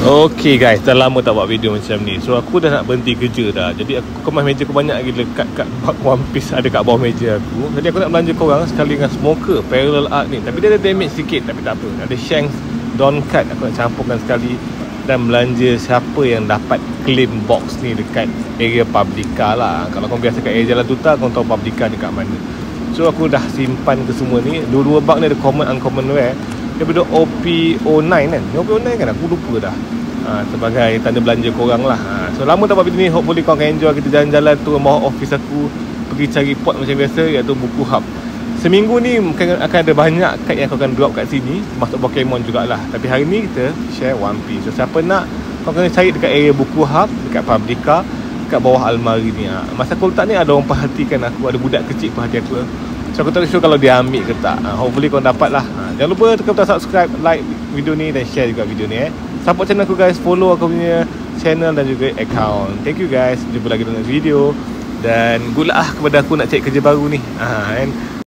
Okay guys, dah lama tak buat video macam ni. So aku dah nak berhenti kerja dah. Jadi aku kemas meja aku banyak gila kat one piece ada kat bawah meja aku. Jadi aku nak belanja korang sekali dengan smoker parallel art ni. Tapi dia ada damage sikit, tapi tak apa. Ada shanks down cut aku nak campurkan sekali. Dan belanja siapa yang dapat claim box ni dekat area Publica lah. Kalau kau biasa kat area Jalan Tuta, kau tahu Publica dekat mana. So aku dah simpan ke semua ni. Dua-dua bug ni ada common uncommon rare daripada OP09 kan. Ni OP09 kan, aku lupa dah. Sebagai tanda belanja korang lah. So lama tak buat video ni. Hopefully korang akan enjoy. Kita jalan-jalan turun bawah office aku, pergi cari pot macam biasa, iaitu buku hub. Seminggu ni akan ada banyak kad yang kau akan drop kat sini, masuk Pokemon jugalah. Tapi hari ni kita share One Piece. So siapa nak, kau kena cari dekat area buku hub, dekat Publica, dekat bawah almari ni. Masa aku letak ni ada orang perhatikan aku, ada budak kecil perhati aku. So aku tak sure kalau dia ambil ke tak. Hopefully kau dapat lah. Jangan lupa tekan butang subscribe, like video ni dan share juga video ni. Support channel aku guys, follow aku punya channel dan juga account. Thank you guys. Jumpa lagi dalam video. Dan good luck kepada aku nak cari kerja baru ni. Kan.